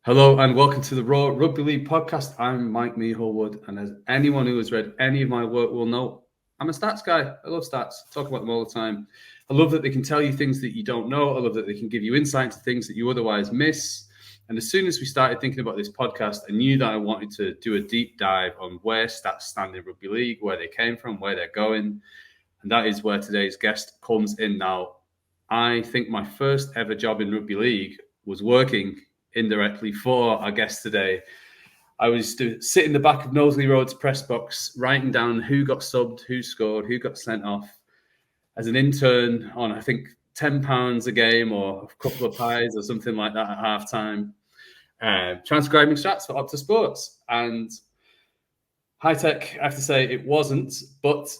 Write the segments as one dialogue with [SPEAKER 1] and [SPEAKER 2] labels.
[SPEAKER 1] Hello and welcome to the Roar Rugby League Podcast. I'm Mike Meehall Wood, and as anyone who has read any of my work will know, I'm a stats guy. I love stats. Talk about them all the time. I love that they can tell you things that you don't know. I love that they can give you insight into things that you otherwise miss. And as soon as we started thinking about this podcast, I knew that I wanted to do a deep dive on where stats stand in rugby league, where they came from, where they're going. And that is where today's guest comes in now. I think my first ever job in rugby league was working indirectly for our guest today. I was sit in the back of Knowsley Road's press box, writing down who got subbed, who scored, who got sent off as an intern on, I think, £10 a game or a couple of pies or something like that at halftime, transcribing stats for Opta Sports. And high tech, I have to say, it wasn't, but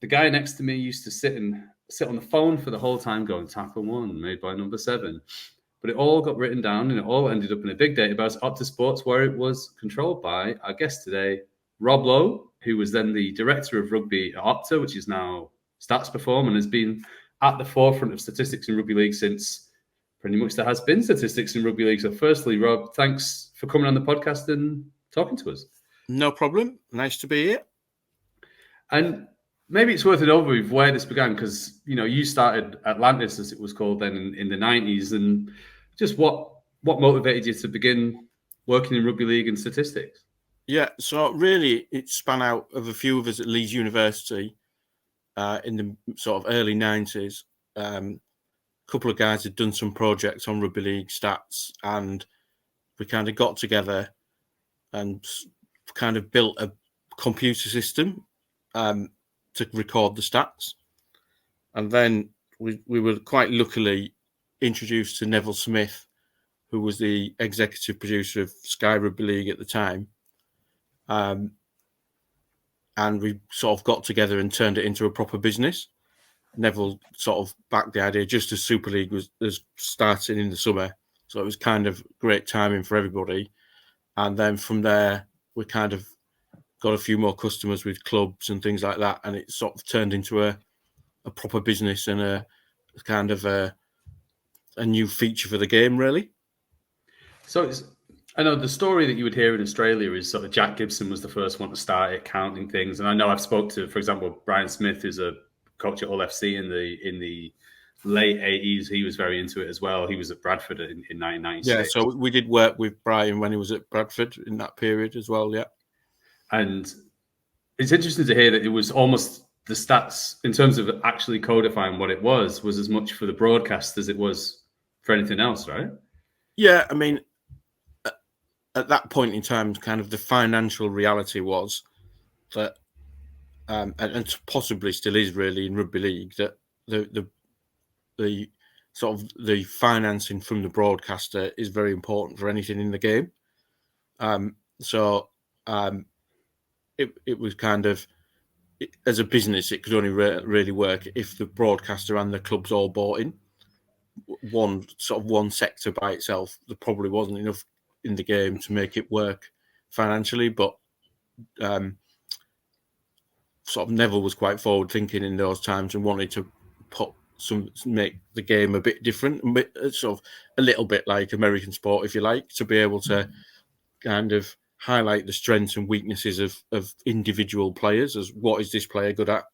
[SPEAKER 1] the guy next to me used to sit on the phone for the whole time going, tackle one, made by number 7. But it all got written down and it all ended up in a big database, Opta Sports, where it was controlled by our guest today, Rob Lowe, who was then the director of rugby at Opta, which is now Stats Perform, and has been at the forefront of statistics in rugby league since pretty much there has been statistics in rugby league. So firstly, Rob, thanks for coming on the podcast and talking to us.
[SPEAKER 2] No problem. Nice to be here.
[SPEAKER 1] And maybe it's worth an overview of where this began, because you started Atlantis, as it was called then, in the 90s, and just what motivated you to begin working in rugby league and statistics?
[SPEAKER 2] Yeah, so really it span out of a few of us at Leeds University in the sort of early 90s. A couple of guys had done some projects on rugby league stats, and we kind of got together and kind of built a computer system to record the stats. And then we were quite luckily introduced to Neville Smith, who was the executive producer of Sky Rugby League at the time. And we sort of got together and turned it into a proper business. Neville sort of backed the idea just as Super League was starting in the summer. So it was kind of great timing for everybody. And then from there, we kind of got a few more customers with clubs and things like that. And it sort of turned into a proper business and a kind of a new feature for the game, really.
[SPEAKER 1] So I know the story that you would hear in Australia is sort of Jack Gibson was the first one to start it, counting things. And I know I've spoke to, for example, Brian Smith, who's a coach at Hull FC in the late 80s. He was very into it as well. He was at Bradford in 1996.
[SPEAKER 2] Yeah, so we did work with Brian when he was at Bradford in that period as well, yeah.
[SPEAKER 1] And it's interesting to hear that it was almost the stats, in terms of actually codifying what it was as much for the broadcast as it was for anything else, right?
[SPEAKER 2] Yeah, I mean, at that point in time, kind of the financial reality was that, and possibly still is really in rugby league, that the sort of the financing from the broadcaster is very important for anything in the game. It was kind of, as a business, it could only really work if the broadcaster and the clubs all bought in. One sector by itself, there probably wasn't enough in the game to make it work financially, but sort of Neville was quite forward thinking in those times and wanted to make the game a bit different, sort of a little bit like American sport, if you like, to be able to kind of highlight the strengths and weaknesses of individual players, as what is this player good at,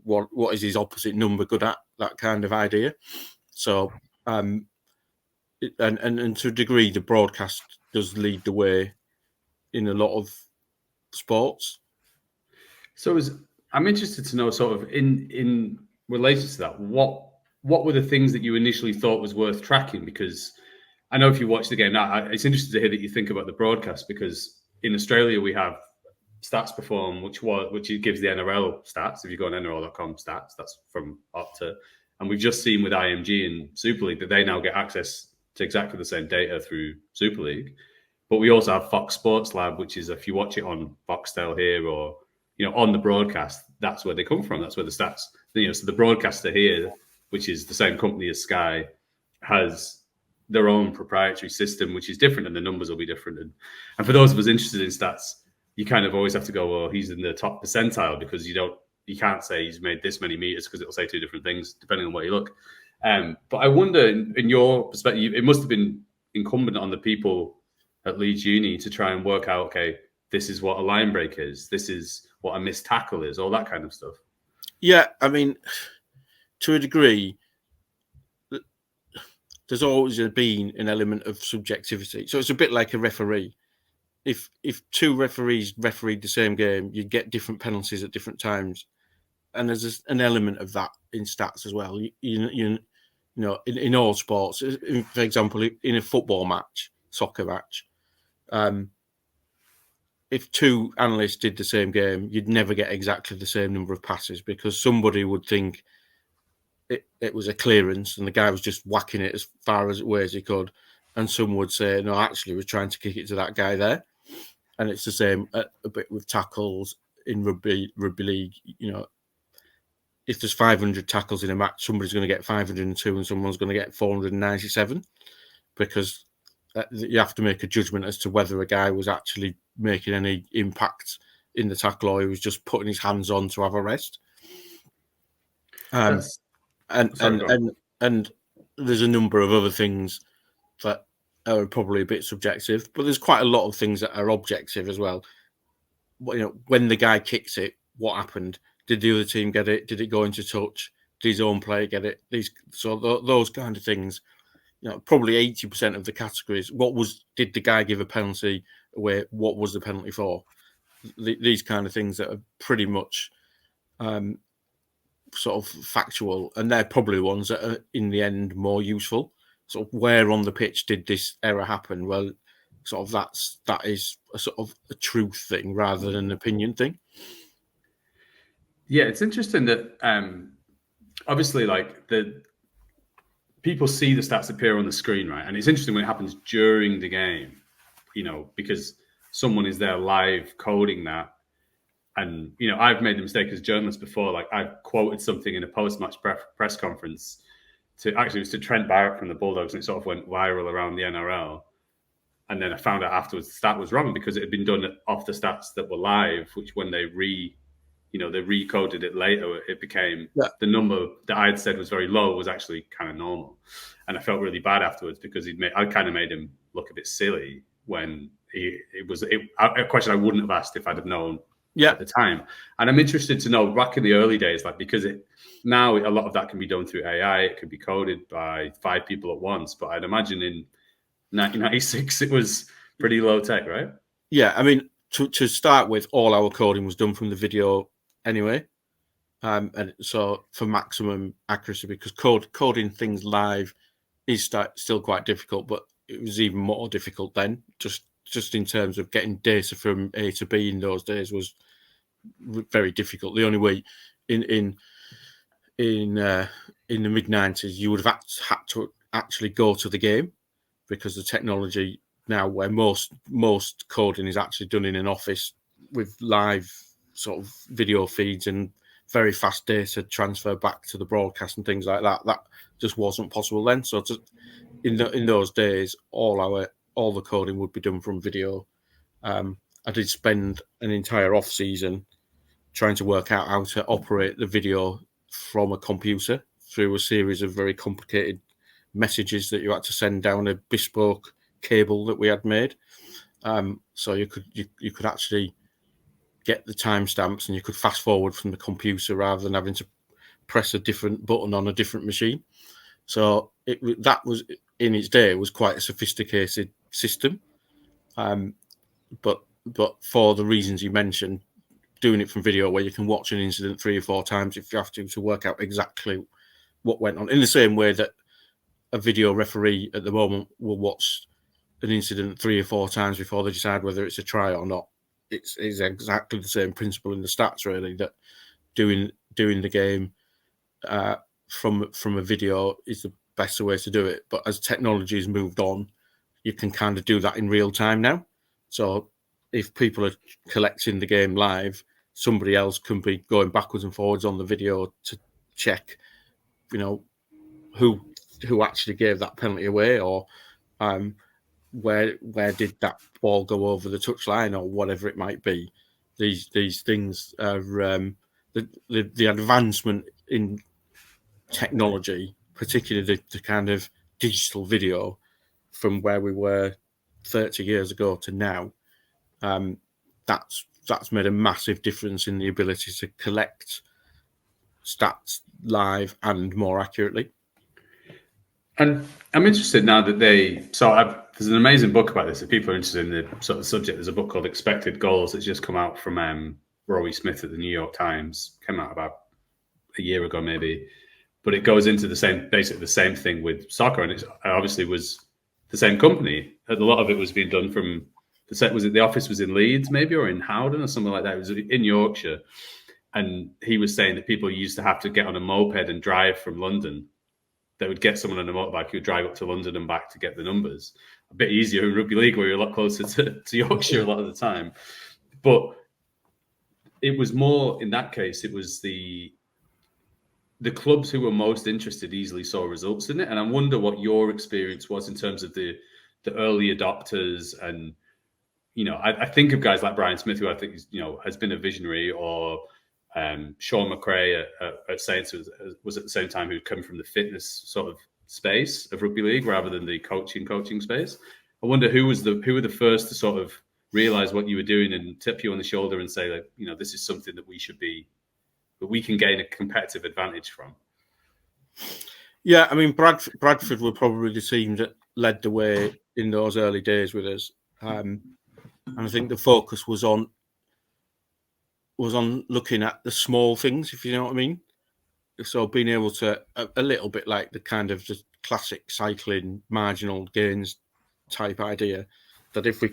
[SPEAKER 2] what is his opposite number good at, that kind of idea. So, and to a degree, the broadcast does lead the way in a lot of sports.
[SPEAKER 1] So I'm interested to know, sort of in relation to that, what were the things that you initially thought was worth tracking? Because I know if you watch the game now, it's interesting to hear that you think about the broadcast, because in Australia we have Stats Perform, which gives the NRL stats. If you go on NRL.com stats, that's from Opta. And we've just seen with IMG and Super League that they now get access to exactly the same data through Super League. But we also have Fox Sports Lab, which is, if you watch it on Foxtel here or on the broadcast, that's where they come from. That's where the stats, so the broadcaster here, which is the same company as Sky, has their own proprietary system, which is different, and the numbers will be different. And for those of us interested in stats, you kind of always have to go, well, he's in the top percentile, because you can't say he's made this many meters, because it'll say two different things depending on where you look. But I wonder, in your perspective, it must have been incumbent on the people at Leeds Uni to try and work out, okay, this is what a line break is, this is what a missed tackle is, all that kind of stuff.
[SPEAKER 2] Yeah, I mean, to a degree, there's always been an element of subjectivity. So it's a bit like a referee. If two referees refereed the same game, you'd get different penalties at different times, and there's an element of that in stats as well. You know, in all sports, for example, in a football match, soccer match, if two analysts did the same game, you'd never get exactly the same number of passes because somebody would think it was a clearance and the guy was just whacking it as far away as he could, and some would say, no, actually, we're trying to kick it to that guy there. And it's the same a bit with tackles in rugby league. You know, if there's 500 tackles in a match, somebody's going to get 502 and someone's going to get 497 because you have to make a judgment as to whether a guy was actually making any impact in the tackle or he was just putting his hands on to have a rest. And there's a number of other things that are probably a bit subjective, but there's quite a lot of things that are objective as well. You know, when the guy kicks it, what happened? Did the other team get it? Did it go into touch? Did his own player get it? Those kind of things. You know, probably 80% of the categories. Did the guy give a penalty away? What was the penalty for? These kind of things that are pretty much sort of factual, and they're probably the ones that are in the end more useful. So where on the pitch did this error happen? Well, sort of that is a sort of a truth thing rather than an opinion thing.
[SPEAKER 1] Yeah, it's interesting that obviously, like, the people see the stats appear on the screen, right? And it's interesting when it happens during the game, you know, because someone is there live coding that. And, you know, I've made the mistake as a journalist before. Like, I've quoted something in a post-match press conference it was to Trent Barrett from the Bulldogs, and it sort of went viral around the NRL. And then I found out afterwards the stat was wrong because it had been done off the stats that were live, which when they recoded it later, it became the number that I had said was very low was actually kind of normal. And I felt really bad afterwards because I kind of made him look a bit silly when it was a question I wouldn't have asked if I'd have known at the time. And I'm interested to know, back in the early days, like, because now a lot of that can be done through AI, it can be coded by 5 people at once. But I'd imagine in 1996 it was pretty low tech, right?
[SPEAKER 2] Yeah, I mean, to start with, all our coding was done from the video anyway, and so for maximum accuracy, because coding things live is still quite difficult, but it was even more difficult then. Just in terms of getting data from A to B in those days was very difficult. The only way in the mid-90s you would have had to actually go to the game, because the technology now where most coding is actually done in an office with live sort of video feeds and very fast data transfer back to the broadcast and things like that just wasn't possible then. So in those days, all the coding would be done from video. I did spend an entire off season trying to work out how to operate the video from a computer through a series of very complicated messages that you had to send down a bespoke cable that we had made. So you could actually get the timestamps and you could fast forward from the computer rather than having to press a different button on a different machine. So that was, in its day, was quite a sophisticated system. But for the reasons you mentioned, doing it from video where you can watch an incident 3 or 4 times if you have to work out exactly what went on, in the same way that a video referee at the moment will watch an incident 3 or 4 times before they decide whether it's a try or not. It's exactly the same principle in the stats, really, that doing the game from a video is the best way to do it. But as technology has moved on, you can kind of do that in real time now. So if people are collecting the game live, somebody else can be going backwards and forwards on the video to check, you know, who actually gave that penalty away, or where did that ball go over the touchline, or whatever it might be. These things are the advancement in technology, particularly the kind of digital video, from where we were 30 years ago to now, that's made a massive difference in the ability to collect stats live and more accurately.
[SPEAKER 1] And I'm interested now that there's an amazing book about this. If people are interested in the sort of subject, there's a book called Expected Goals that's just come out from Rory Smith at the New York Times. Came out about a year ago, maybe. But it goes into basically the same thing with soccer, and it obviously was the same company. A lot of it was being done from the office was in Leeds, maybe, or in Howden or something like that. It was in Yorkshire, and he was saying that people used to have to get on a moped and drive from London. They would get someone on a motorbike who would drive up to London and back to get the numbers. A bit easier in rugby league, where you're a lot closer to Yorkshire a lot of the time. But it was more, in that case, it was the clubs who were most interested easily saw results in it. And I wonder what your experience was in terms of the early adopters. And, I think of guys like Brian Smith, who I think has been a visionary, or Sean McRae at Saints was at the same time, who'd come from the fitness sort of space of rugby league rather than the coaching space. I wonder who were the first to sort of realize what you were doing and tip you on the shoulder and say, like, this is something that we can gain a competitive advantage from.
[SPEAKER 2] Yeah, I mean, Bradford were probably the team that led the way in those early days with us, and I think the focus was on looking at the small things, if you know what I mean. So being able to, a little bit like the kind of the classic cycling marginal gains type idea, that if we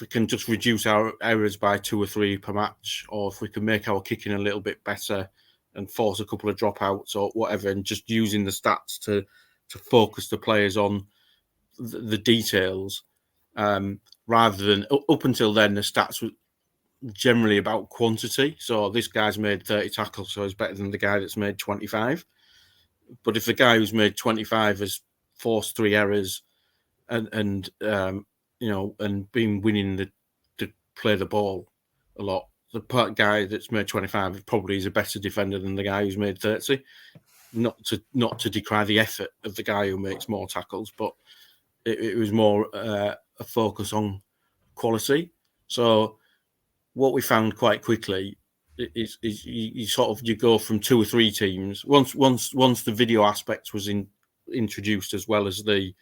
[SPEAKER 2] can just reduce our errors by 2 or 3 per match, or if we can make our kicking a little bit better and force a couple of dropouts or whatever, and just using the stats to focus the players on the details, rather than, up until then, the stats were generally about quantity. So this guy's made 30 tackles, so he's better than the guy that's made 25. But if the guy who's made 25 has forced 3 errors and been winning to play the ball a lot, the guy that's made 25 probably is a better defender than the guy who's made 30. Not to decry the effort of the guy who makes more tackles, but it was more a focus on quality. So what we found quite quickly is you go from 2 or 3 teams once the video aspect was introduced, as well as the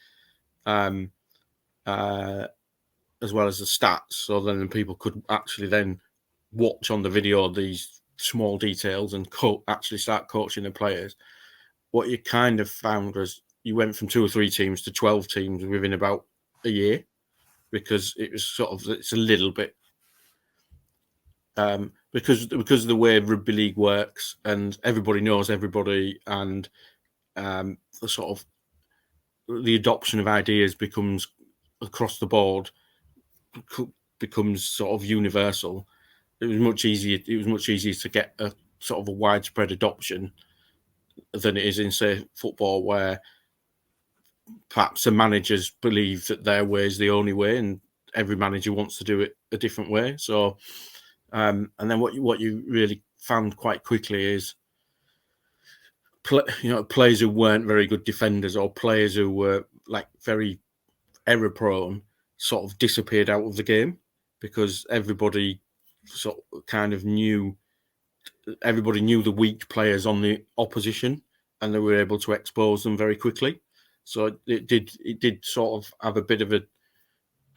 [SPEAKER 2] stats. So then people could actually then watch on the video these small details and actually start coaching the players. What you kind of found was you went from 2 or 3 teams to 12 teams within about a year, because it was it's a little bit because of the way rugby league works, and everybody knows everybody, and the adoption of ideas becomes across the board, becomes sort of universal. It was much easier to get a sort of a widespread adoption than it is in, say, football, where perhaps the managers believe that their way is the only way, and every manager wants to do it a different way. So, and then what you really found quite quickly is, players who weren't very good defenders, or players who were like very error prone, sort of disappeared out of the game, because everybody sort of kind of knew the weak players on the opposition, and they were able to expose them very quickly. So it did sort of have a bit of an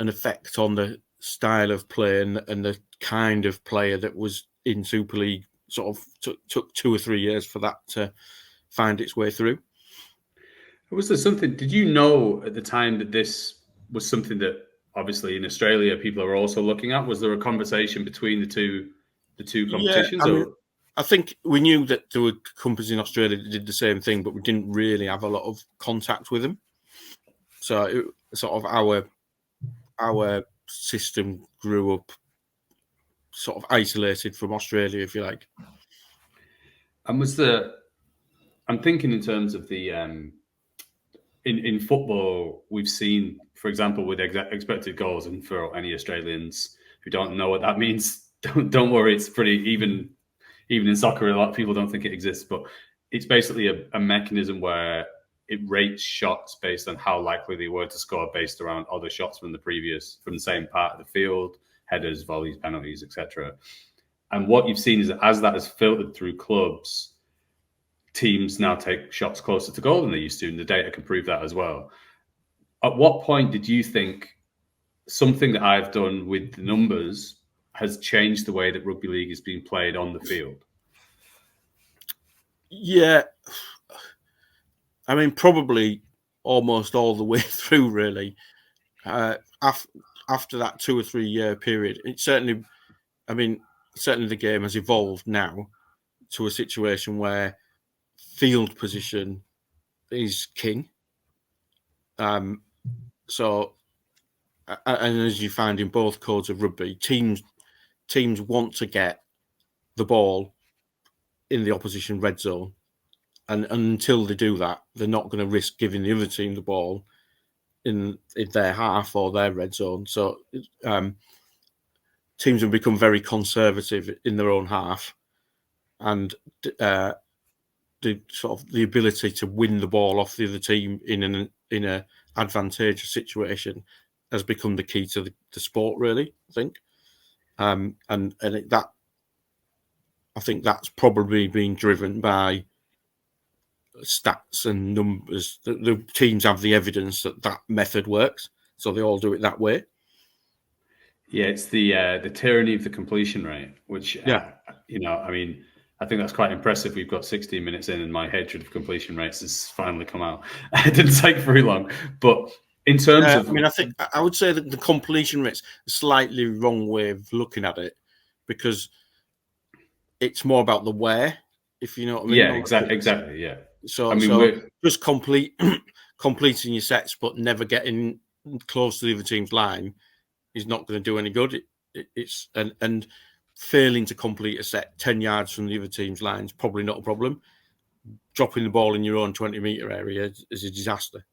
[SPEAKER 2] effect on the style of play and the kind of player that was in Super League. Sort of took 2 or 3 years for that to find its way through.
[SPEAKER 1] Was there something? Did you know at the time that this was something that obviously in Australia people are also looking at? Was there a conversation between the two competitions?
[SPEAKER 2] Yeah, I think we knew that there were companies in Australia that did the same thing, but we didn't really have a lot of contact with them. So our system grew up sort of isolated from Australia, if you like.
[SPEAKER 1] And I'm thinking in terms of the in football, we've seen, for example, with expected goals, and for any Australians who don't know what that means, don't worry, it's pretty even in soccer. A lot of people don't think it exists, but it's basically a mechanism where it rates shots based on how likely they were to score based around other shots from the same part of the field, headers, volleys, penalties, etc. And what you've seen is that as that has filtered through clubs, teams now take shots closer to goal than they used to, and the data can prove that as well. At what point did you think something that I've done with the numbers has changed the way that rugby league is being played on the field?
[SPEAKER 2] Yeah. I mean, probably almost all the way through, really. After that 2 or 3 year period, certainly the game has evolved now to a situation where field position is king. So, and as you find in both codes of rugby, teams want to get the ball in the opposition red zone. And until they do that, they're not going to risk giving the other team the ball in their half or their red zone. So teams have become very conservative in their own half, and the ability to win the ball off the other team in a advantageous situation has become the key to the sport, really, I think. I think that's probably been driven by stats and numbers. The teams have the evidence that method works, so they all do it that way.
[SPEAKER 1] Yeah, it's the tyranny of the completion rate, which I think that's quite impressive. We've got 16 minutes in, and my hatred of completion rates has finally come out. It didn't take very long, but in terms of,
[SPEAKER 2] I would say that the completion rate's a slightly wrong way of looking at it, because it's more about the where, if you know what I mean.
[SPEAKER 1] Yeah, exactly. Yeah.
[SPEAKER 2] So just completing your sets but never getting close to the other team's line is not going to do any good. And failing to complete a set 10 yards from the other team's line is probably not a problem. Dropping the ball in your own 20-metre area is a disaster.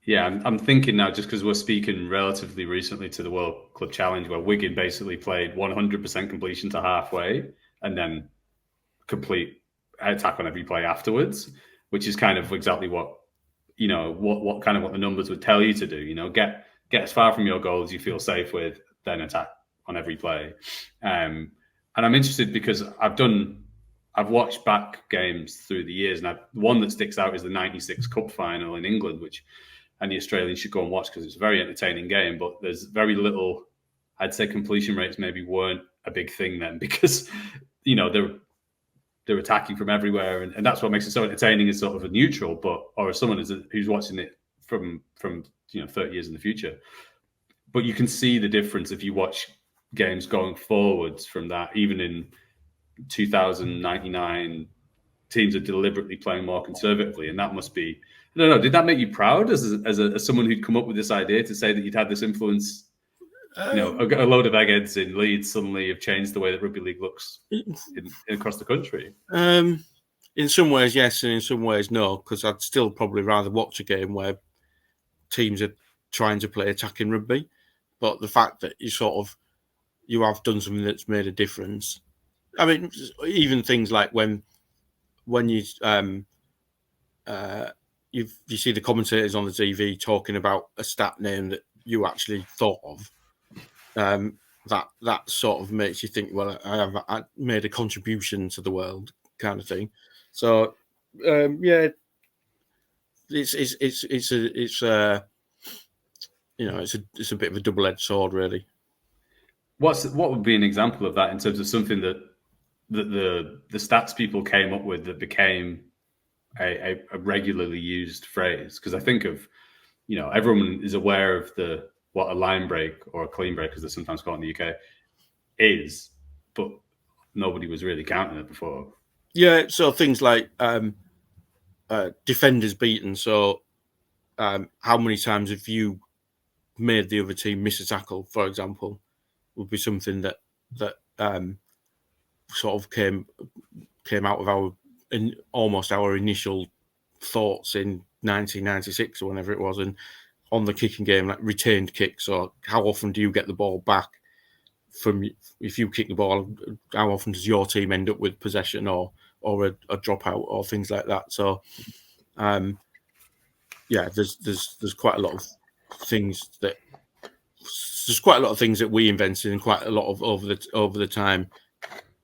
[SPEAKER 1] Yeah, I'm thinking now, just because we're speaking relatively recently to the World Club Challenge, where Wigan basically played 100% completion to halfway and then complete attack on every play afterwards, which is kind of exactly what the numbers would tell you to do. Get as far from your goal as you feel safe with, then attack on every play. And I'm interested because I've watched back games through the years, and the one that sticks out is the 96 Cup final in England, which any Australians should go and watch because it's a very entertaining game, but there's very little, I'd say completion rates maybe weren't a big thing then, because they're attacking from everywhere, and that's what makes it so entertaining as sort of a neutral, or as someone who's watching it from 30 years in the future. But you can see the difference if you watch games going forwards from that. Even in 2099, teams are deliberately playing more conservatively, and that must be, I don't know, did that make you proud as someone who'd come up with this idea to say that you'd had this influence? A load of eggheads in Leeds suddenly have changed the way that rugby league looks across the country.
[SPEAKER 2] In some ways, yes, and in some ways, no, because I'd still probably rather watch a game where teams are trying to play attacking rugby. But the fact that you have done something that's made a difference. I mean, even things like when you you see the commentators on the TV talking about a stat name that you actually thought of. That sort of makes you think, well, I made a contribution to the world, kind of thing. So, it's a bit of a double-edged sword, really.
[SPEAKER 1] What would be an example of that in terms of something that the stats people came up with that became a regularly used phrase? Because I think of, everyone is aware of what a line break or a clean break, as they're sometimes called in the UK, is, but nobody was really counting it before.
[SPEAKER 2] Yeah, so things like defenders beaten. So how many times have you made the other team miss a tackle, for example, would be something that sort of came out of almost our initial thoughts in 1996 or whenever it was, and on the kicking game, like retained kicks, or how often do you get the ball back if you kick the ball, how often does your team end up with possession or a dropout or things like that? So yeah, there's quite a lot of things that there's quite a lot of things that we invented, and quite a lot of over the time.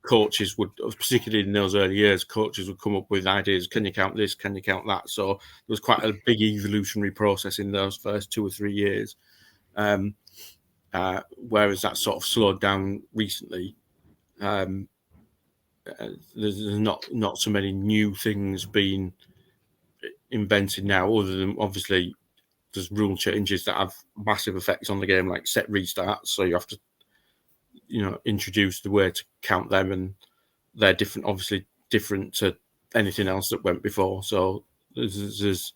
[SPEAKER 2] Coaches would, particularly in those early years, coaches would come up with ideas. Can you count this? Can you count that? So there was quite a big evolutionary process in those first 2 or 3 years. Whereas that sort of slowed down recently. There's not so many new things being invented now, other than obviously there's rule changes that have massive effects on the game, like set restarts. So you have to, introduce the way to count them, and they're different, obviously different to anything else that went before. So there's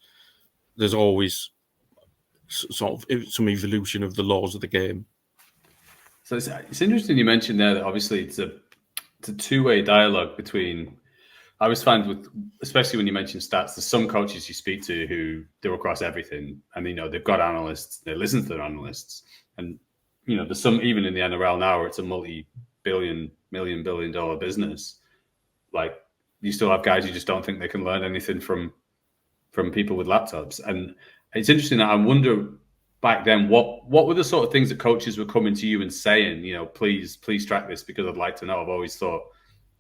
[SPEAKER 2] always sort of some evolution of the laws of the game.
[SPEAKER 1] So it's interesting you mentioned there that obviously it's a two-way dialogue between. I always find with, especially when you mention stats, there's some coaches you speak to who do across everything, and they've got analysts, they listen to their analysts, and there's some even in the NRL now where it's a multi-billion dollar business. Like, you still have guys who just don't think they can learn anything from people with laptops, and it's interesting that I wonder back then what were the sort of things that coaches were coming to you and saying, please track this because I'd like to know. I've always thought,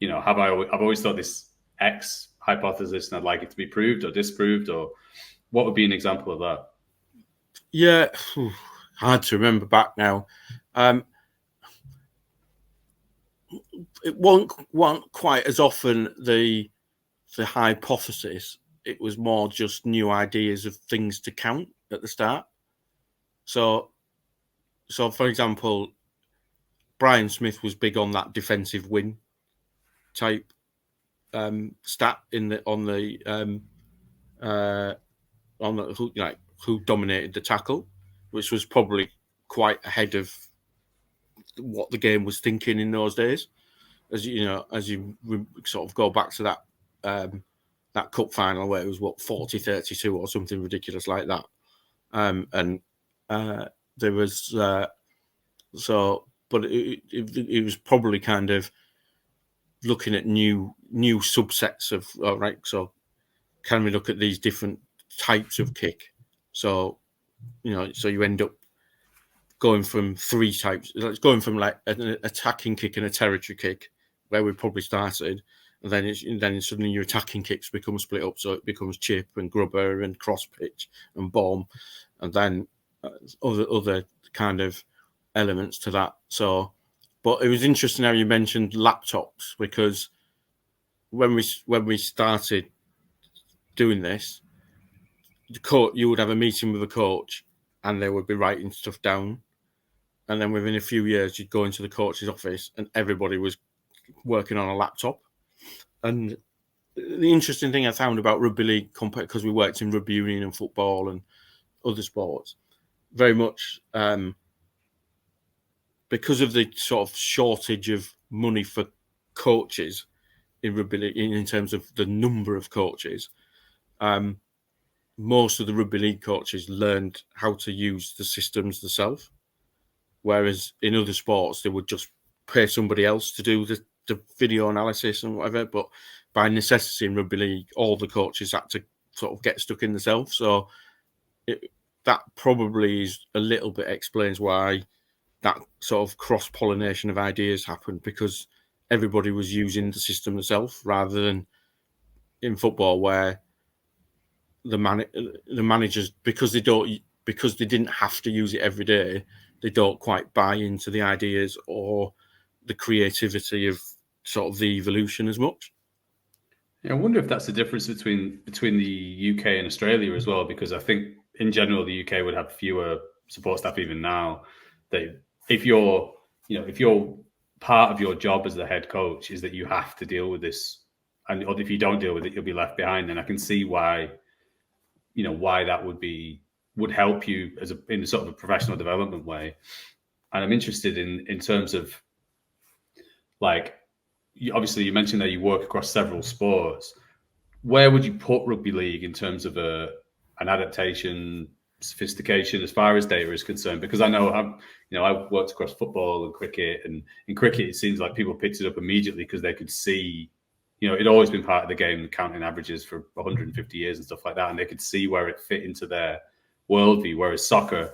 [SPEAKER 1] I've always thought this X hypothesis and I'd like it to be proved or disproved, or what would be an example of that?
[SPEAKER 2] Yeah, hard to remember back now. It wasn't quite as often the hypothesis. It was more just new ideas of things to count at the start. So for example, Brian Smith was big on that defensive win type stat on the who dominated the tackle, which was probably quite ahead of what the game was thinking in those days. As you sort of go back to that cup final where it was 40-32 or something ridiculous like that, and there was but it was probably kind of looking at new subsets of, all right, so can we look at these different types of kick? So so you end up going from 3 types. It's going from like an attacking kick and a territory kick, where we probably started, and then suddenly your attacking kicks become split up, so it becomes chip and grubber and cross pitch and bomb, and then other kind of elements to that. So, but it was interesting how you mentioned laptops, because when we started doing this, you would have a meeting with a coach and they would be writing stuff down, and then within a few years you'd go into the coach's office and everybody was working on a laptop. And the interesting thing I found about rugby league, because we worked in rugby union and football and other sports, very much because of the sort of shortage of money for coaches in rugby league, in terms of the number of coaches, most of the rugby league coaches learned how to use the systems themselves, whereas in other sports they would just pay somebody else to do the video analysis and whatever. But by necessity in rugby league, all the coaches had to sort of get stuck in themselves. So that probably is a little bit explains why that sort of cross-pollination of ideas happened, because everybody was using the system themselves, rather than in football where the managers, because they didn't have to use it every day, they don't quite buy into the ideas or the creativity of sort of the evolution as much.
[SPEAKER 1] Yeah, I wonder if that's the difference between the UK and Australia as well, because I think in general the UK would have fewer support staff even now. If you're part of your job as the head coach is that you have to deal with this, and or if you don't deal with it, you'll be left behind. And I can see why that would help you in a sort of a professional development way. And I'm interested in terms of, like, obviously you mentioned that you work across several sports. Where would you put rugby league in terms of an adaptation, sophistication as far as data is concerned? Because I know I've worked across football and cricket, and in cricket it seems like people picked it up immediately because they could see it'd always been part of the game, counting averages for 150 years and stuff like that, and they could see where it fit into their worldview. Whereas soccer,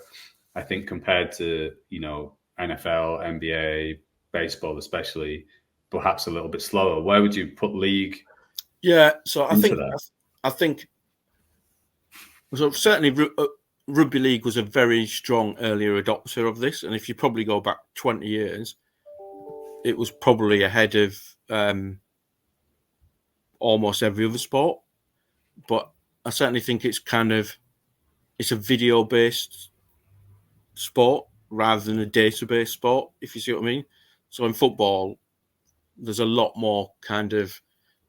[SPEAKER 1] I think, compared to NFL, NBA, baseball, especially, perhaps a little bit slower. Where would you put league?
[SPEAKER 2] Yeah, so I think so. Certainly, rugby league was a very strong earlier adopter of this, and if you probably go back 20 years, it was probably ahead of almost every other sport. But I certainly think it's a video-based sport rather than a data-based sport, if you see what I mean. So in football, there's a lot more kind of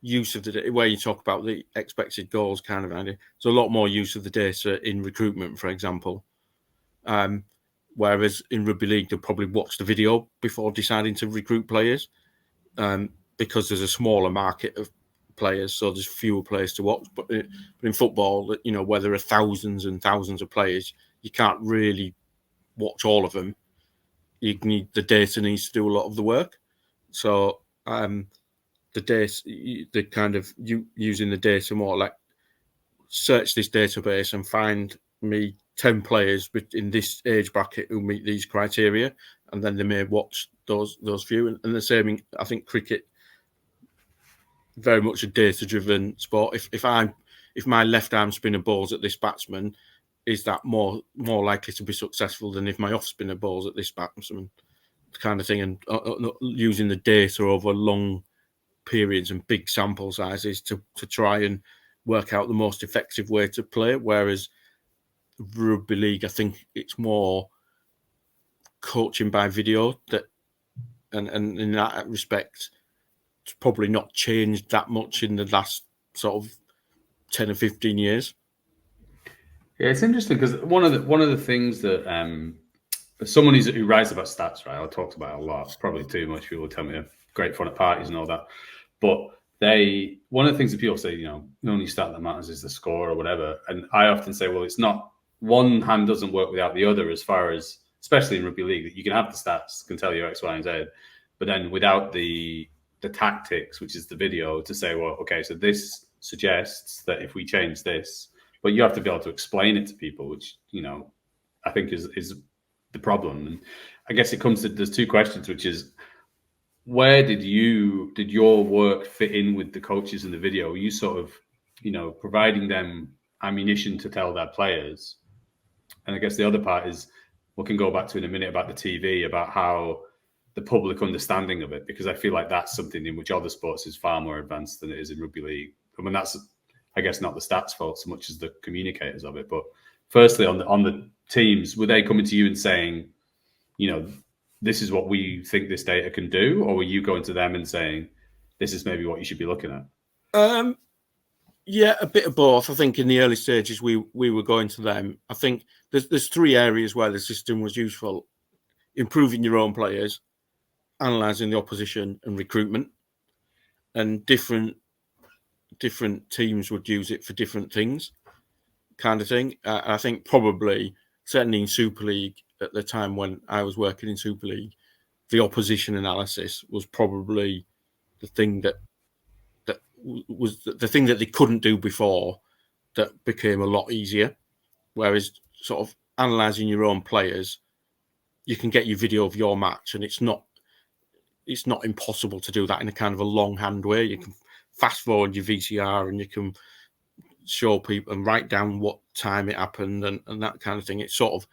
[SPEAKER 2] use of the where you talk about the expected goals kind of idea. There's a lot more use of the data in recruitment, for example. Whereas in rugby league, they'll probably watch the video before deciding to recruit players, because there's a smaller market of players, so there's fewer players to watch. But in football, where there are thousands and thousands of players, you can't really watch all of them. The data needs to do a lot of the work. So the data, the kind of using the data more like search this database and find me 10 players in this age bracket who meet these criteria, and then they may watch those few. And the same, I think, cricket, very much a data-driven sport. If my left arm spinner bowls at this batsman, is that more likely to be successful than if my off spinner bowls at this batsman, kind of thing. And using the data over long periods and big sample sizes to try and work out the most effective way to play. Whereas rugby league, I think it's more coaching by video, and in that respect, it's probably not changed that much in the last sort of 10 or 15 years.
[SPEAKER 1] Yeah, it's interesting because one of the things that someone who writes about stats, right? I talked about it a lot, probably too much. People tell me great fun at parties and all that, but one of the things that people say, the only stat that matters is the score or whatever. And I often say, well, it's not. One hand doesn't work without the other, as far as, especially in rugby league, that you can have the stats, can tell you X, Y, and Z, but then without the tactics, which is the video, to say, well, okay, so this suggests that if we change this, but you have to be able to explain it to people, which, I think is the problem. And I guess it comes to, there's two questions, which is, where did your work fit in with the coaches in the video? Were you sort of, providing them ammunition to tell their players? And I guess the other part is, we can go back to in a minute about the TV, about how the public understanding of it, because I feel like that's something in which other sports is far more advanced than it is in rugby league. I mean, that's, I guess, not the stats fault so much as the communicators of it. But firstly, on the teams, were they coming to you and saying, this is what we think this data can do? Or were you going to them and saying, this is maybe what you should be looking at?
[SPEAKER 2] Yeah, a bit of both. I think in the early stages, we were going to them. I think there's three areas where the system was useful: improving your own players, analysing the opposition, and recruitment. And different teams would use it for different things, kind of thing. I think probably, certainly in Super League, at the time when I was working in Super League, the opposition analysis was probably the thing that was the thing that they couldn't do before, that became a lot easier. Whereas sort of analysing your own players, you can get your video of your match, and it's not impossible to do that in a kind of a longhand way. You can fast forward your VCR and you can show people and write down what time it happened and that kind of thing. It's sort of,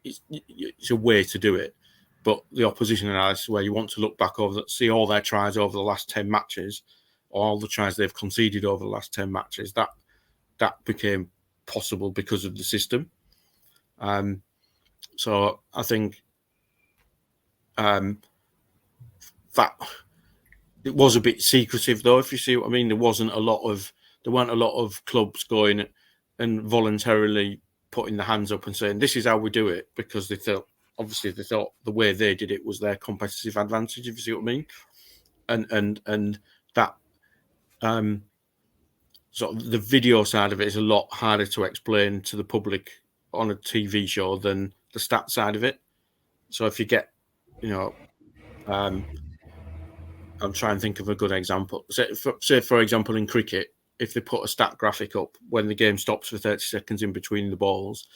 [SPEAKER 2] it's a way to do it. But the opposition analysis, where you want to look back over, see all their tries over the last 10 matches, or all the tries they've conceded over the last 10 matches, that became possible because of the system. So I think that it was a bit secretive, though, if you see what I mean. There weren't a lot of clubs going and voluntarily putting their hands up and saying, this is how we do it, because they thought the way they did it was their competitive advantage, if you see what I mean. And that sort of the video side of it is a lot harder to explain to the public on a TV show than the stat side of it. So if you get, I'm trying to think of a good example. Say for example, in cricket, if they put a stat graphic up when the game stops for 30 seconds in between the balls,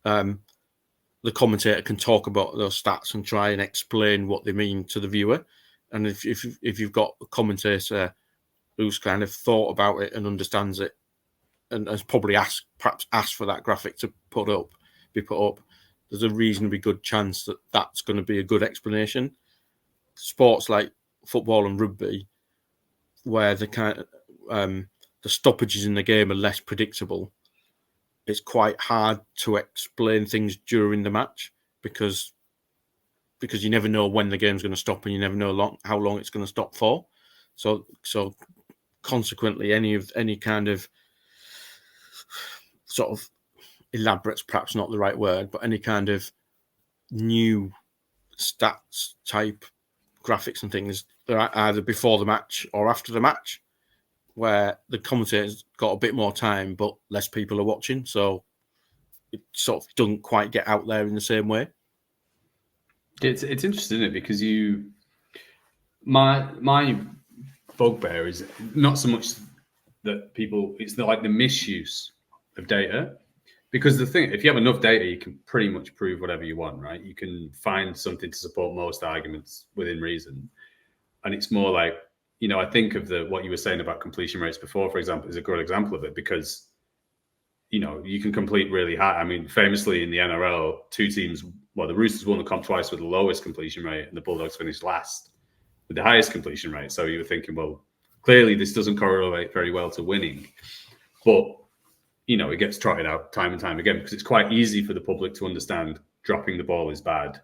[SPEAKER 2] the commentator can talk about those stats and try and explain what they mean to the viewer. And if you've got a commentator who's kind of thought about it and understands it, and has probably perhaps asked for that graphic to be put up, there's a reasonably good chance that that's going to be a good explanation. Sports like football and rugby, where the stoppages in the game are less predictable, it's quite hard to explain things during the match because you never know when the game's going to stop and you never know how long it's going to stop for. So consequently, any kind of sort of elaborate's perhaps not the right word, but any kind of new stats type graphics and things, they're either before the match or after the match, where the commentator's got a bit more time, but less people are watching. So it sort of doesn't quite get out there in the same way.
[SPEAKER 1] It's interesting, isn't it? Because my bugbear is not so much that it's like the misuse of data. Because the thing, if you have enough data, you can pretty much prove whatever you want, right? You can find something to support most arguments within reason. And it's more like, I think of what you were saying about completion rates before, for example, is a good example of it because, you can complete really high. I mean, famously in the NRL, two teams, the Roosters won the comp twice with the lowest completion rate and the Bulldogs finished last with the highest completion rate. So you were thinking, well, clearly this doesn't correlate very well to winning. But it gets trotted out time and time again because it's quite easy for the public to understand dropping the ball is bad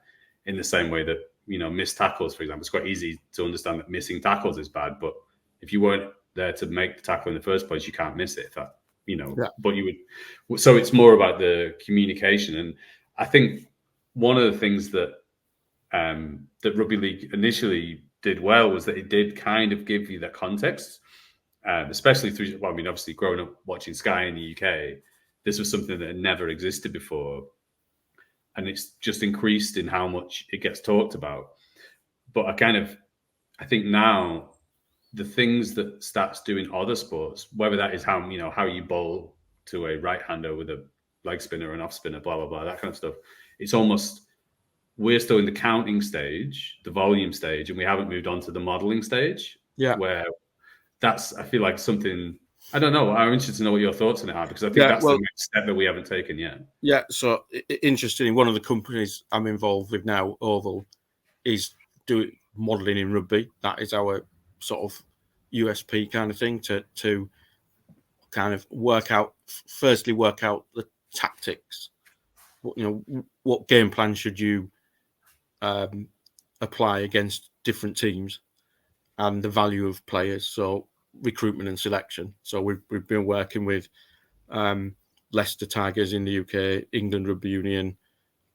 [SPEAKER 1] in the same way that, missed tackles, for example. It's quite easy to understand that missing tackles is bad, but if you weren't there to make the tackle in the first place, you can't miss it. But you would. So it's more about the communication. And I think one of the things that Rugby League initially did well was that it did kind of give you that context. Especially through, obviously growing up watching Sky in the UK, this was something that had never existed before. And it's just increased in how much it gets talked about. But I think now the things that stats do in other sports, whether that is how you bowl to a right-hander with a leg spinner or an off spinner, blah, blah, blah, that kind of stuff. It's almost, we're still in the counting stage, the volume stage, and we haven't moved on to the modeling stage.
[SPEAKER 2] Yeah.
[SPEAKER 1] Where that's, I feel like something, I don't know. I'm interested to know what your thoughts on it are because I think that's the next step that we haven't taken yet.
[SPEAKER 2] Yeah. So interestingly, one of the companies I'm involved with now, Oval, is doing modelling in rugby. That is our sort of USP kind of thing to kind of work out the tactics. What game plan should you apply against different teams and the value of players. So recruitment and selection. So we've been working with Leicester Tigers in the UK, England Rugby Union,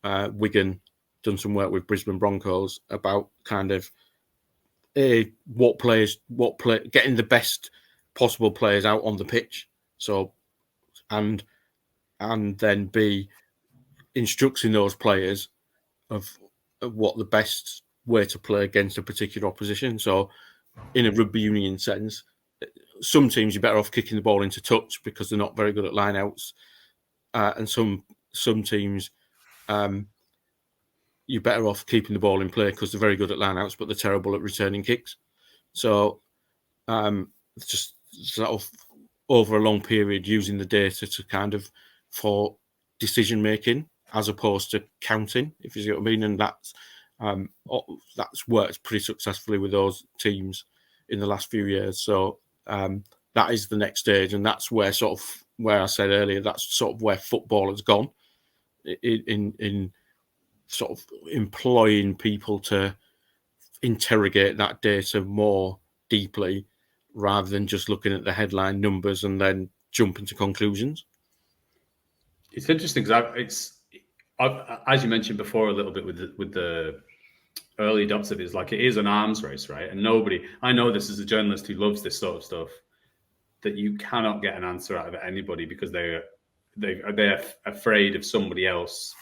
[SPEAKER 2] Wigan, done some work with Brisbane Broncos about kind of getting the best possible players out on the pitch. So and then B, instructing those players of what the best way to play against a particular opposition. So in a rugby union sense, some teams you're better off kicking the ball into touch because they're not very good at lineouts, and some teams you're better off keeping the ball in play because they're very good at lineouts, but they're terrible at returning kicks. So just sort of over a long period using the data to kind of for decision making as opposed to counting, if you see what I mean, and that's worked pretty successfully with those teams in the last few years. So that is the next stage, and that's where I said earlier, that's sort of where football has gone in sort of employing people to interrogate that data more deeply rather than just looking at the headline numbers and then jumping to conclusions.
[SPEAKER 1] It's interesting because it's, as you mentioned before a little bit with the early adopter, is like it is an arms race, right? And I know this as a journalist who loves this sort of stuff, that you cannot get an answer out of anybody because they're afraid of somebody else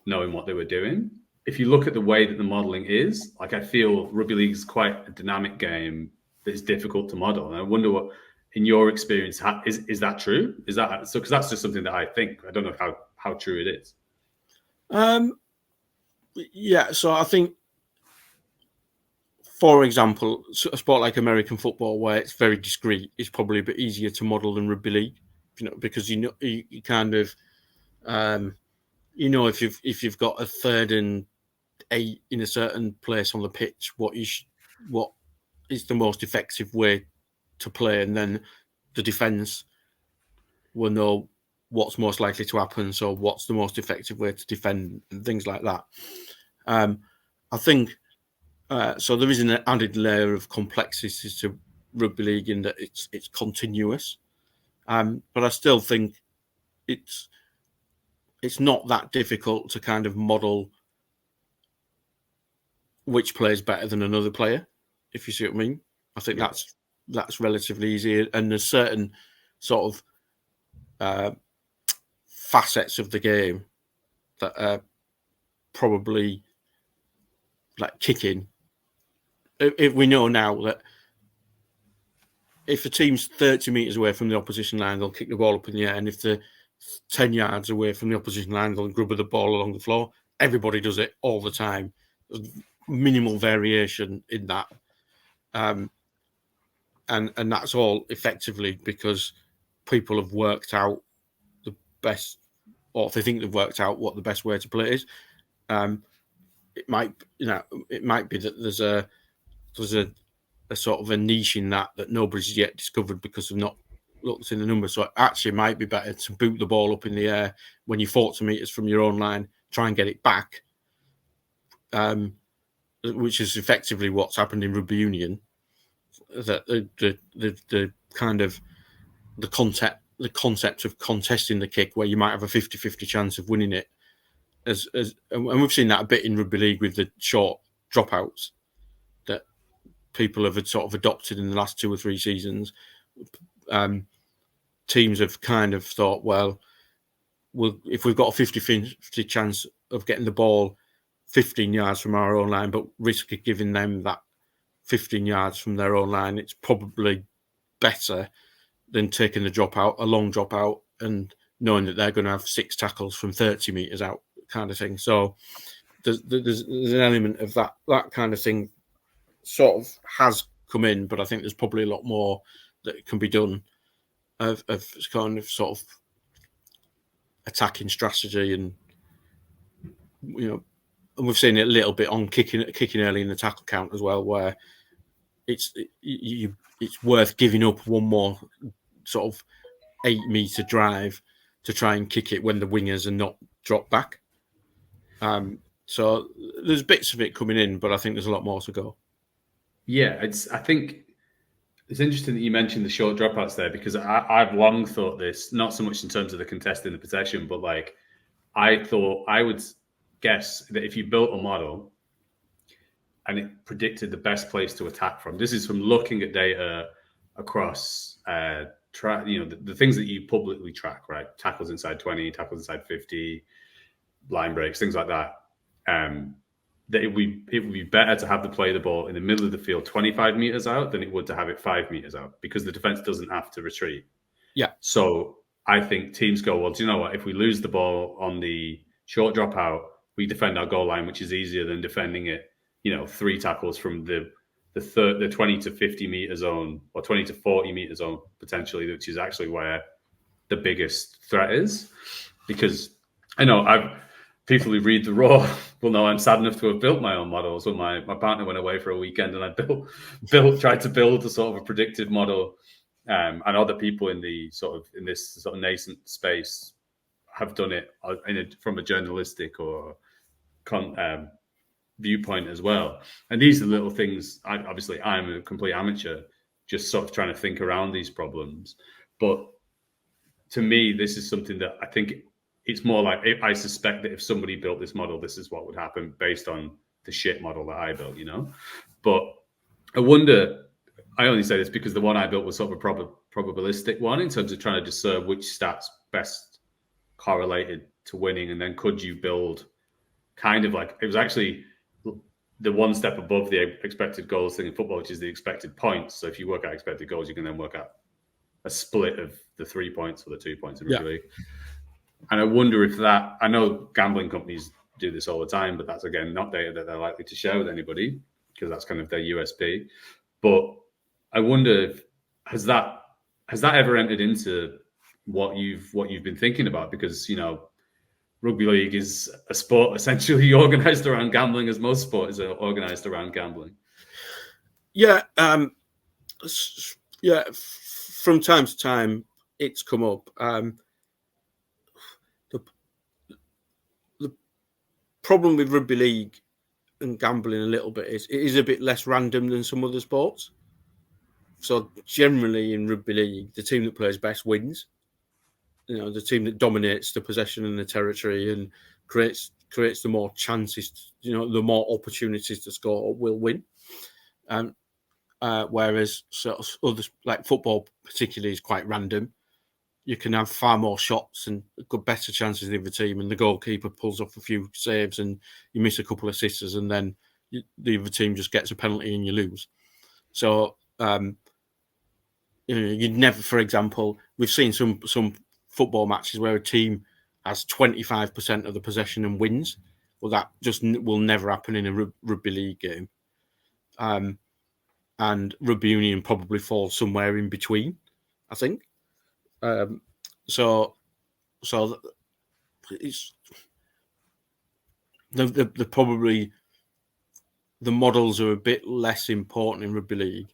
[SPEAKER 1] knowing what they were doing. if you look at the way that the modelling is, like I feel rugby league is quite a dynamic game that is difficult to model. And I wonder what, in your experience, is that true? Is that so? Because that's just something that I think. I don't know how true it is.
[SPEAKER 2] Yeah, so I think, for example, a sport like American football, where it's very discrete, is probably a bit easier to model than rugby league, because you kind of, if you've got a 3rd and 8 in a certain place on the pitch, what is the most effective way to play, and then the defence will know what's most likely to happen. So what's the most effective way to defend and things like that. I think so. There is an added layer of complexity to rugby league in that it's continuous, but I still think it's not that difficult to kind of model which player is better than another player, if you see what I mean. I think that's relatively easy, and there's certain sort of facets of the game that are probably like kicking. If we know now that if a team's 30 metres away from the opposition line, they'll kick the ball up in the air, and if they're 10 yards away from the opposition line, they'll grub the ball along the floor. Everybody does it all the time. There's minimal variation in that. And that's all effectively because people have worked out the best, or if they think they've worked out what the best way to play is. It might be that there's a sort of a niche in that nobody's yet discovered because they've not looked in the numbers. So it actually might be better to boot the ball up in the air when you're 40 metres from your own line, try and get it back, which is effectively what's happened in rugby union. That the kind of the concept of contesting the kick, where you might have a 50-50 chance of winning it, and we've seen that a bit in rugby league with the short dropouts that people have sort of adopted in the last 2 or 3 seasons. Teams have kind of thought, well, if we've got a 50-50 chance of getting the ball 15 yards from our own line, but risk of giving them that 15 yards from their own line, it's probably better than taking a long dropout, and knowing that they're going to have 6 tackles from 30 metres out, kind of thing. So there's an element of that kind of thing sort of has come in, but I think there's probably a lot more that can be done of kind of sort of attacking strategy, and and we've seen it a little bit on kicking early in the tackle count as well, where it's worth giving up one more sort of 8-metre drive to try and kick it when the wingers are not dropped back. So there's bits of it coming in, but I think there's a lot more to go.
[SPEAKER 1] Yeah, I think it's interesting that you mentioned the short dropouts there, because I've long thought this, not so much in terms of the contesting the possession, but like I thought I would guess that if you built a model and it predicted the best place to attack from, this is from looking at data across the things that you publicly track, right? Tackles inside 20, tackles inside 50, line breaks, things like that. That it would be better to have play the ball in the middle of the field 25 meters out than it would to have it 5 meters out, because the defense doesn't have to retreat.
[SPEAKER 2] Yeah.
[SPEAKER 1] So I think teams go, well, do you know what? If we lose the ball on the short dropout, we defend our goal line, which is easier than defending it, 3 tackles from the 20 to 50 meter zone, or 20 to 40 meter zone potentially, which is actually where the biggest threat is. Because I know people who read the Roar will know I'm sad enough to have built my own models. When my partner went away for a weekend, and I tried to build a sort of a predictive model, and other people in this sort of nascent space have done it from a journalistic or viewpoint as well. And these are little things. Obviously, I'm a complete amateur, just sort of trying to think around these problems. But to me, this is something that I think it's more like, I suspect that if somebody built this model, this is what would happen based on the shit model that I built, But I wonder, I only say this because the one I built was sort of a probabilistic one in terms of trying to discern which stats best correlated to winning. And then could you build kind of like, it was actually the one step above the expected goals thing in football, which is the expected points. So if you work out expected goals, you can then work out a split of the 3 points or the 2 points in rugby league. And I wonder if that, I know gambling companies do this all the time, but that's, again, not data that they're likely to share with anybody because that's kind of their USP. But I wonder if, has that ever entered into what you've been thinking about? Because, you know, rugby league is a sport essentially organized around gambling, as most sports are organized around gambling.
[SPEAKER 2] Yeah. From time to time, it's come up. The problem with rugby league and gambling a little bit is it is a bit less random than some other sports. So generally in rugby league, the team that plays best wins. You know, the team that dominates the possession and the territory and creates the more chances, you know, the more opportunities to score will win. Whereas sort of others, like football particularly, is quite random. You can have far more shots and good, better chances than the other team, and the goalkeeper pulls off a few saves and you miss a couple of sisters, and then the other team just gets a penalty and you lose. So, you know, you'd never, for example, we've seen some football matches where a team has 25% of the possession and wins. Well, that just will never happen in a rugby league game. And rugby union probably falls somewhere in between, I think. So it's the probably the models are a bit less important in rugby league,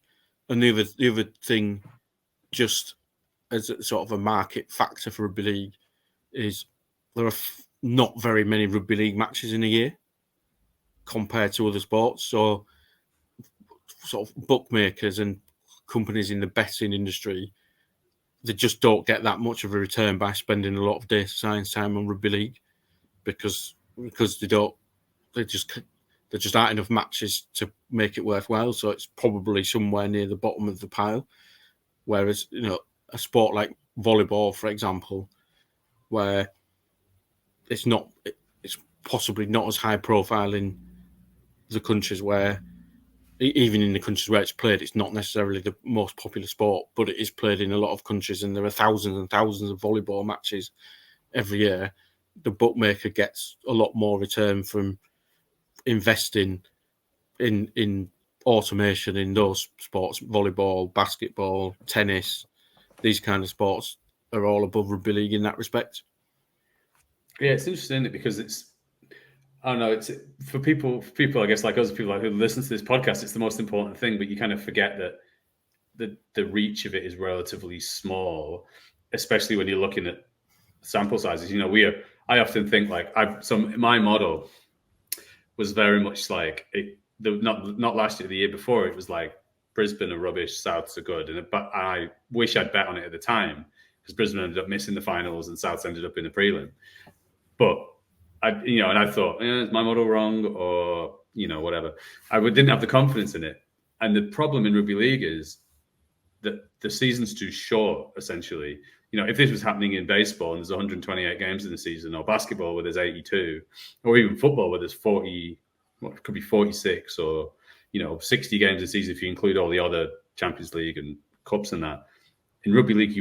[SPEAKER 2] and the other thing, just as a sort of a market factor for rugby league, is there are not very many rugby league matches in a year compared to other sports. So sort of bookmakers and companies in the betting industry, they just don't get that much of a return by spending a lot of data science time on rugby league because there just aren't enough matches to make it worthwhile. So it's probably somewhere near the bottom of the pile. Whereas, you know, a sport like volleyball, for example, where it's possibly not as high profile in the countries where, even in the countries where it's played, it's not necessarily the most popular sport, but it is played in a lot of countries, and there are thousands and thousands of volleyball matches every year. The bookmaker gets a lot more return from investing in automation in those sports. Volleyball, basketball, tennis, these kind of sports are all above rugby league in that respect.
[SPEAKER 1] Yeah, it's interesting, isn't it? Because it's, I don't know, it's for people, I guess, like us, people who listen to this podcast, it's the most important thing, but you kind of forget that the reach of it is relatively small, especially when you're looking at sample sizes. You know, I often think like my model was very much like not last year, the year before, it was like Brisbane are rubbish, Souths are good, but I wish I'd bet on it at the time because Brisbane ended up missing the finals and Souths ended up in the prelim. But I thought, is my model wrong, or whatever. I didn't have the confidence in it, and the problem in rugby league is that the season's too short. Essentially, if this was happening in baseball and there's 128 games in the season, or basketball where there's 82, or even football where there's 40, it could be 46, or 60 games a season if you include all the other Champions League and cups and that. In rugby league,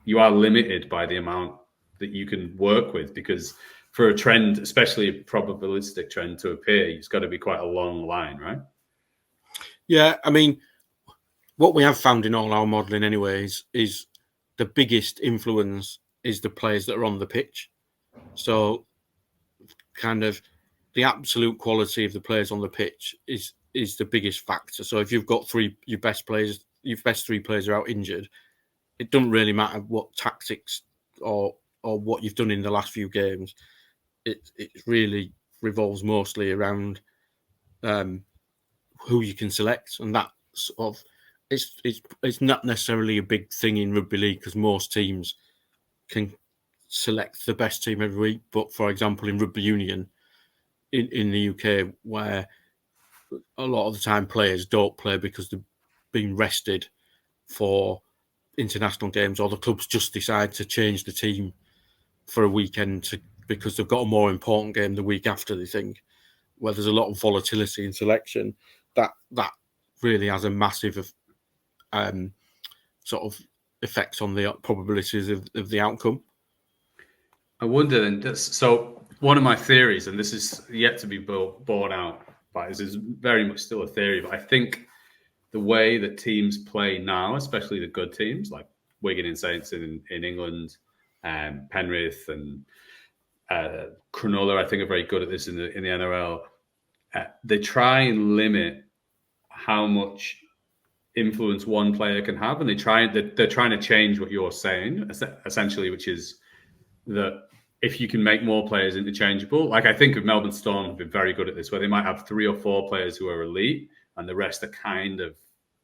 [SPEAKER 1] you are limited by the amount that you can work with, because for a trend, especially a probabilistic trend, to appear, it's got to be quite a long line, right?
[SPEAKER 2] Yeah, I mean, what we have found in all our modelling anyways is the biggest influence is the players that are on the pitch. So kind of the absolute quality of the players on the pitch is the biggest factor. So if you've got your best three players are out injured, it doesn't really matter what tactics or what you've done in the last few games. It really revolves mostly around who you can select, and that sort of it's not necessarily a big thing in rugby league because most teams can select the best team every week. But for example, in rugby union in the UK, where a lot of the time players don't play because they've been rested for international games, or the clubs just decide to change the team for a weekend to because they've got a more important game the week after, they think, where there's a lot of volatility in selection. That really has a massive sort of effect on the probabilities of the outcome.
[SPEAKER 1] I wonder, and so one of my theories, and this is yet to be borne out, but this is very much still a theory, but I think the way that teams play now, especially the good teams like Wigan and Saints in England, Penrith and Cronulla, I think are very good at this in the NRL. They try and limit how much influence one player can have, and they're trying to change what you're saying essentially, which is that if you can make more players interchangeable, like I think of Melbourne Storm have been very good at this, where they might have 3 or 4 players who are elite and the rest are kind of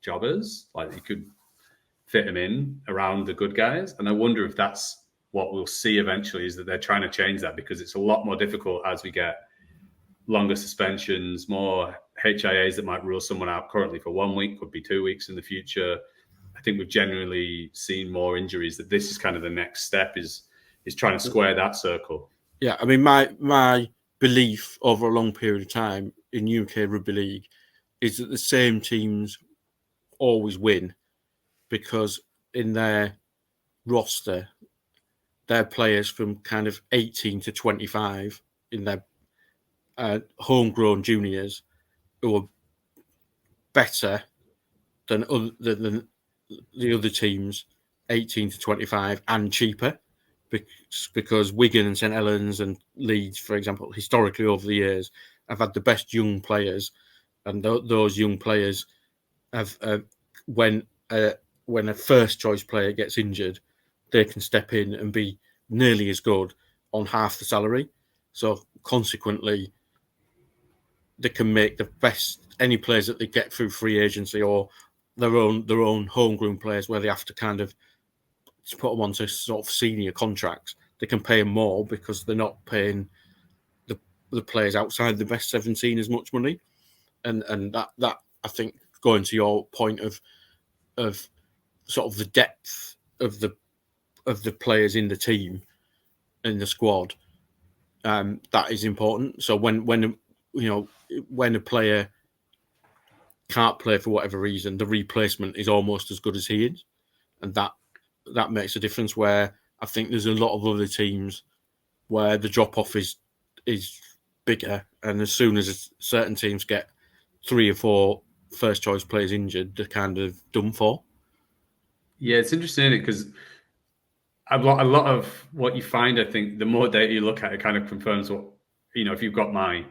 [SPEAKER 1] jobbers, like you could fit them in around the good guys. And I wonder if that's what we'll see eventually, is that they're trying to change that, because it's a lot more difficult as we get longer suspensions, more HIAs that might rule someone out currently for 1 week, could be 2 weeks in the future. I think we've generally seen more injuries, that this is kind of the next step, is trying to square that circle.
[SPEAKER 2] Yeah, I mean, my belief over a long period of time in UK Rugby League is that the same teams always win, because in their roster, their players from kind of 18 to 25 in their homegrown juniors who are better than the other teams 18 to 25 and cheaper, because Wigan and St Helens and Leeds, for example, historically over the years have had the best young players, and those young players have when a first choice player gets injured, they can step in and be nearly as good on half the salary. So consequently, they can make the best any players that they get through free agency or their own homegrown players, where they have to kind of put them onto sort of senior contracts. They can pay them more because they're not paying the players outside the best 17 as much money, and that I think, going to your point of sort of the depth of the players in the team, in the squad, that is important. So when a player can't play for whatever reason, the replacement is almost as good as he is, and that makes a difference. Where I think there's a lot of other teams where the drop off is bigger, and as soon as certain teams get 3 or 4 first choice players injured, they're kind of done for.
[SPEAKER 1] Yeah, it's interesting, because a lot of what you find, I think, the more data you look at, it kind of confirms what, if you've got my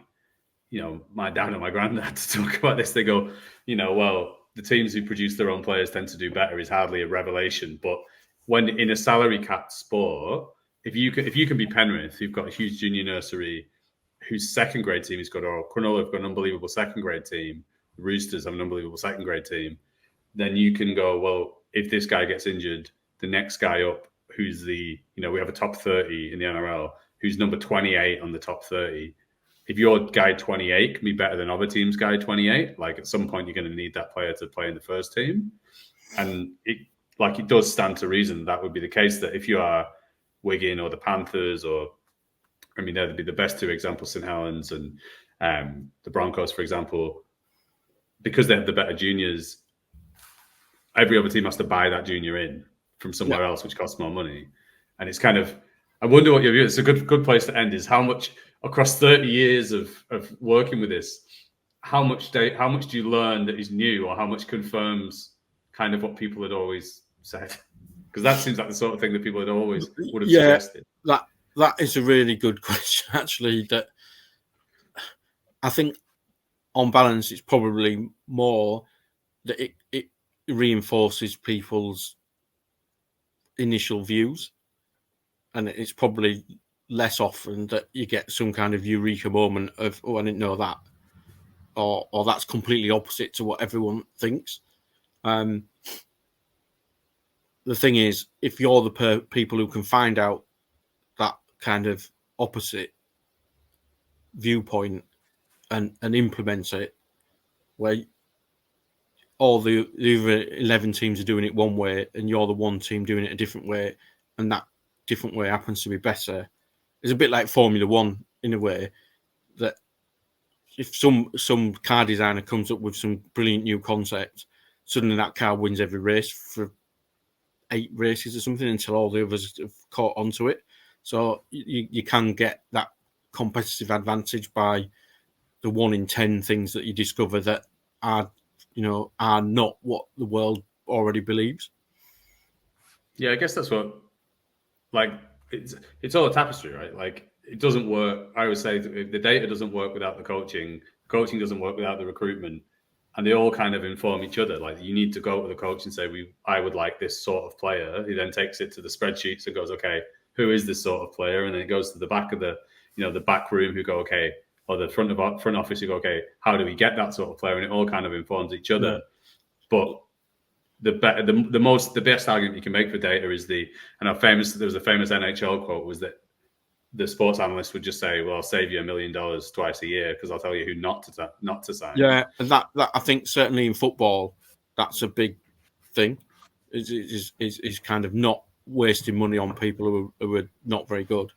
[SPEAKER 1] dad and my granddad to talk about this, they go, well, the teams who produce their own players tend to do better is hardly a revelation. But when in a salary cap sport, if you can be Penrith, you've got a huge junior nursery, whose second grade team has got, or Cronulla have got an unbelievable second grade team, the Roosters have an unbelievable second grade team, then you can go, well, if this guy gets injured, the next guy up, who's we have a top 30 in the NRL, who's number 28 on the top 30. If your guy 28 can be better than other teams' guy 28, like at some point you're going to need that player to play in the first team. And it does stand to reason that would be the case, that if you are Wigan or the Panthers, they'd be the best 2 examples, St Helens and the Broncos, for example, because they have the better juniors, every other team has to buy that junior in from somewhere else, which costs more money. And it's kind of, I wonder what your view is. It's a good place to end, is how much, across 30 years of working with this, how much do you learn that is new, or how much confirms kind of what people had always said? Because that seems like the sort of thing that people would have suggested.
[SPEAKER 2] That is a really good question, actually. That I think, on balance, it's probably more that it reinforces people's initial views, and it's probably less often that you get some kind of eureka moment of, oh, I didn't know that, or that's completely opposite to what everyone thinks. The thing is, if you're the people who can find out that kind of opposite viewpoint and implement it, where all the other 11 teams are doing it one way and you're the one team doing it a different way, and that different way happens to be better, It's a bit like Formula One in a way, that if some car designer comes up with some brilliant new concept, suddenly that car wins every race for 8 races or something until all the others have caught onto it. So you can get that competitive advantage by the 1 in 10 things that you discover that are not what the world already believes.
[SPEAKER 1] Yeah, I guess that's what, like, it's all a tapestry, right? Like, it doesn't work. I would say if the data doesn't work without the coaching doesn't work without the recruitment, and they all kind of inform each other. Like, you need to go to the coach and say, I would like this sort of player. He then takes it to the spreadsheets and goes, okay, who is this sort of player? And then it goes to the back of the back room who go, okay, or the front office who go, okay, how do we get that sort of player? And it all kind of informs each other. Yeah. But the best argument you can make for data is there was a famous NHL quote, was that the sports analyst would just say, well, I'll save you $1 million twice a year because I'll tell you who not to sign.
[SPEAKER 2] Yeah, and that I think certainly in football, that's a big thing. Is kind of not wasting money on people who are not very good.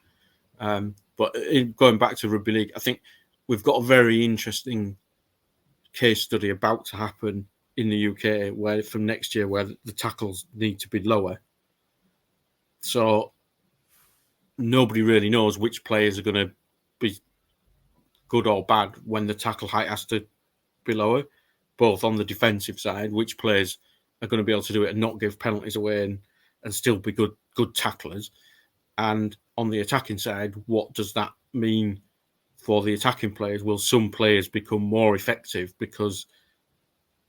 [SPEAKER 2] But going back to rugby league, I think we've got a very interesting case study about to happen in the UK, where from next year, where the tackles need to be lower. So nobody really knows which players are going to be good or bad when the tackle height has to be lower, both on the defensive side, which players are going to be able to do it and not give penalties away and still be good tacklers. And on the attacking side, what does that mean for the attacking players? Will some players become more effective because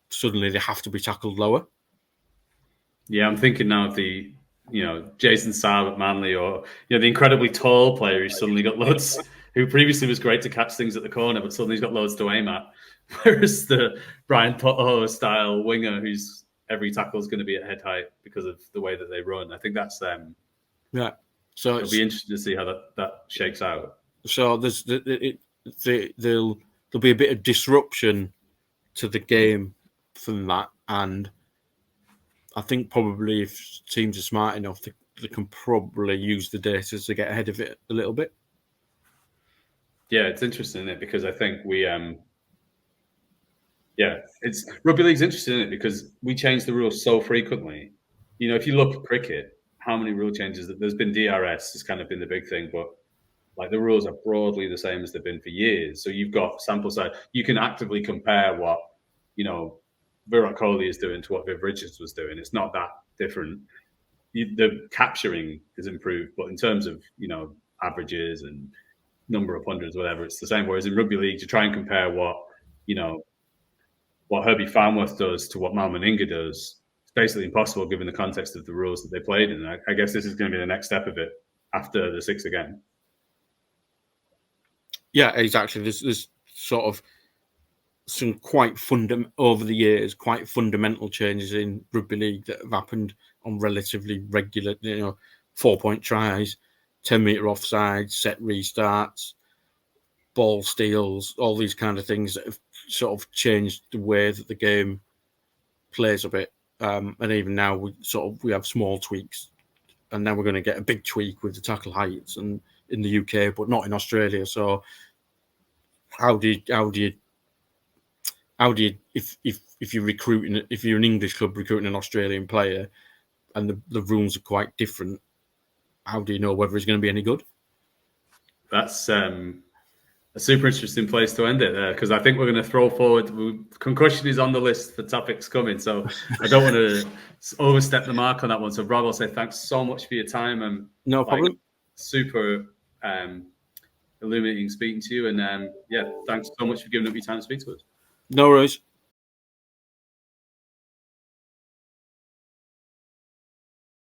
[SPEAKER 2] suddenly they have to be tackled lower?
[SPEAKER 1] Yeah, I'm thinking now of the Jason Saab at Manly, or the incredibly tall player who's suddenly got loads, who previously was great to catch things at the corner, but suddenly he's got loads to aim at. Whereas the Brian Potter style winger, whose every tackle is going to be at head height because of the way that they run. I think that's
[SPEAKER 2] yeah. So
[SPEAKER 1] it'll be interesting to see how that shakes out.
[SPEAKER 2] So there'll be a bit of disruption to the game from that, and I think probably if teams are smart enough, they can probably use the data to get ahead of it a little bit.
[SPEAKER 1] Yeah, it's interesting, isn't it? Because I think it's rugby league's interesting, isn't it? Because we change the rules so frequently. If you look at cricket, how many rule changes there's been? DRS has kind of been the big thing, but like the rules are broadly the same as they've been for years. So you've got sample size. You can actively compare what Virat Kohli is doing to what Viv Richards was doing. It's not that different. The capturing is improved, but in terms of averages and number of hundreds, whatever, it's the same. Whereas in rugby league, to try and compare what Herbie Farnworth does to what Mal Meninga does, it's basically impossible given the context of the rules that they played in. And I guess this is going to be the next step of it after the 6 again.
[SPEAKER 2] Yeah, exactly. There's sort of some over the years, quite fundamental changes in rugby league that have happened on relatively regular, 4-point tries, 10-meter offsides, set restarts, ball steals, all these kind of things that have sort of changed the way that the game plays a bit. And even now we have small tweaks, and now we're going to get a big tweak with the tackle heights and in the UK, but not in Australia. So how do you if you're recruiting, if you're an English club recruiting an Australian player and the rules are quite different, how do you know whether he's going to be any good?
[SPEAKER 1] That's a super interesting place to end it there, because I think we're going to throw forward. Concussion is on the list for topics coming, so I don't want to overstep the mark on that one. So Rob, I'll say thanks so much for your time.
[SPEAKER 2] No problem.
[SPEAKER 1] Super illuminating speaking to you, and thanks so much for giving up your time to speak to us.
[SPEAKER 2] No worries.